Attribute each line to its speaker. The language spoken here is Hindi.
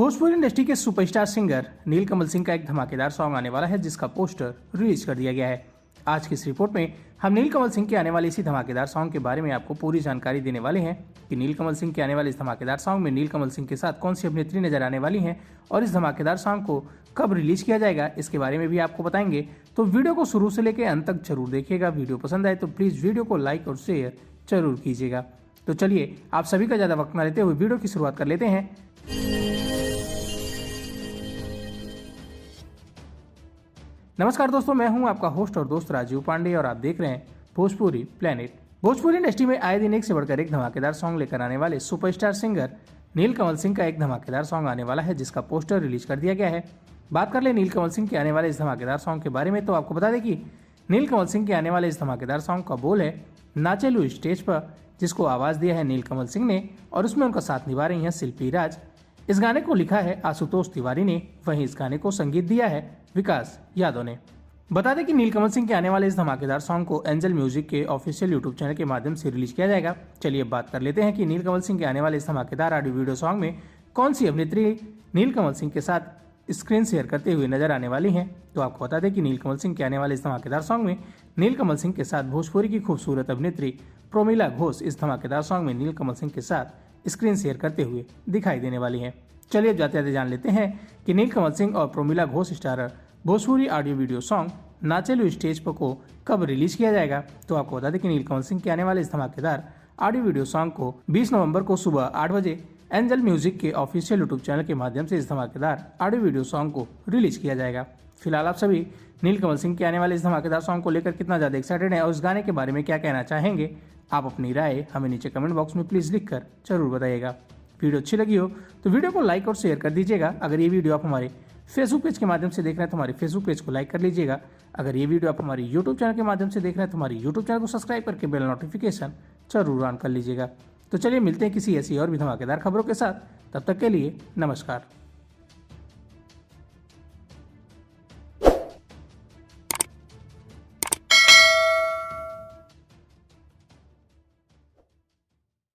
Speaker 1: भोजपुरी इंडस्ट्री के सुपरस्टार सिंगर नीलकमल सिंह का एक धमाकेदार सॉन्ग आने वाला है, जिसका पोस्टर रिलीज कर दिया गया है। आज की इस रिपोर्ट में हम नीलकमल सिंह के आने वाले इसी धमाकेदार सॉन्ग के बारे में आपको पूरी जानकारी देने वाले हैं कि नीलकमल सिंह के आने वाले इस धमाकेदार सॉन्ग में नीलकमल सिंह के साथ कौन सी अभिनेत्री नजर आने वाली हैं और इस धमाकेदार सॉन्ग को कब रिलीज किया जाएगा, इसके बारे में भी आपको बताएंगे। तो वीडियो को शुरू से लेकर अंत तक जरूर देखिएगा। वीडियो पसंद आए तो प्लीज वीडियो को लाइक और शेयर जरूर कीजिएगा। तो चलिए आप सभी का ज्यादा वक्त न लेते हुए वीडियो की शुरुआत कर लेते हैं। नमस्कार दोस्तों, मैं हूं आपका होस्ट और दोस्त राजीव पांडे और आप देख रहे हैं भोजपुरी प्लेनेट। भोजपुरी इंडस्ट्री में आए दिन एक से बढ़कर एक धमाकेदार सॉन्ग लेकर आने वाले सुपरस्टार सिंगर नीलकमल सिंह का एक धमाकेदार सॉन्ग आने वाला है, जिसका पोस्टर रिलीज कर दिया गया है। बात कर ले नीलकमल सिंह के आने वाले इस धमाकेदार सॉन्ग के बारे में, तो आपको बता दें कि नीलकमल सिंह के आने वाले इस धमाकेदार सॉन्ग का बोल है नाचे लू स्टेज पर, जिसको आवाज दिया है नीलकमल सिंह ने और उसमें उनका साथ निभा रही हैं शिल्पी राज। इस गाने को लिखा है आशुतोष तिवारी ने, वहीं इस गाने को संगीत दिया है विकास यादव ने। बता दें कि नीलकमल सिंह के आने वाले इस धमाकेदार सॉन्ग को एंजल म्यूजिक के ऑफिशियल यूट्यूब चैनल के माध्यम से रिलीज किया जाएगा। चलिए अब बात कर लेते हैं कि नीलकमल सिंह के आने वाले इस धमाकेदार ऑडियो वीडियो सॉन्ग में कौन सी अभिनेत्री नीलकमल सिंह के साथ स्क्रीन शेयर करते हुए नजर आने वाली हैं। तो आपको बता दें कि नीलकमल सिंह के आने वाले इस धमाकेदार सॉन्ग में नीलकमल सिंह के साथ भोजपुरी की खूबसूरत अभिनेत्री प्रोमिला घोष इस धमाकेदार सॉन्ग में नीलकमल सिंह के साथ स्क्रीन शेयर करते हुए दिखाई देने वाली हैं। चलिए अब जाते जाते जान लेते हैं कि नीलकमल सिंह और Promila Ghosh starrer Bhojpuri audio video song Nachelu stage पर को कब रिलीज किया जाएगा। तो आपको बता दें कि नीलकमल सिंह के आने वाले इस धमाकेदार ऑडियो वीडियो सॉन्ग को 20 नवंबर को सुबह 8 बजे एंजल म्यूजिक के ऑफिशियल यूट्यूब चैनल के माध्यम से इस धमाकेदार ऑडियो वीडियो सॉन्ग को रिलीज किया जाएगा। फिलहाल आप सभी नीलकमल सिंह के आने वाले इस धमाकेदार सॉन्ग को लेकर कितना ज्यादा एक्साइटेड है और इस गाने के बारे में क्या कहना चाहेंगे, आप अपनी राय हमें नीचे कमेंट बॉक्स में प्लीज लिखकर जरूर बताइएगा। वीडियो अच्छी लगी हो तो वीडियो को लाइक और शेयर कर दीजिएगा। अगर ये वीडियो आप हमारे फेसबुक पेज के माध्यम से देख रहे हैं तो हमारे फेसबुक पेज को लाइक कर लीजिएगा। अगर ये वीडियो आप हमारे यूट्यूब चैनल के माध्यम से देख रहे हैं तो हमारे यूट्यूब चैनल को सब्सक्राइब करके बेल नोटिफिकेशन जरूर ऑन कर लीजिएगा। तो चलिए मिलते हैं किसी ऐसी और भी धमाकेदार खबरों के साथ। तब तक के लिए नमस्कार।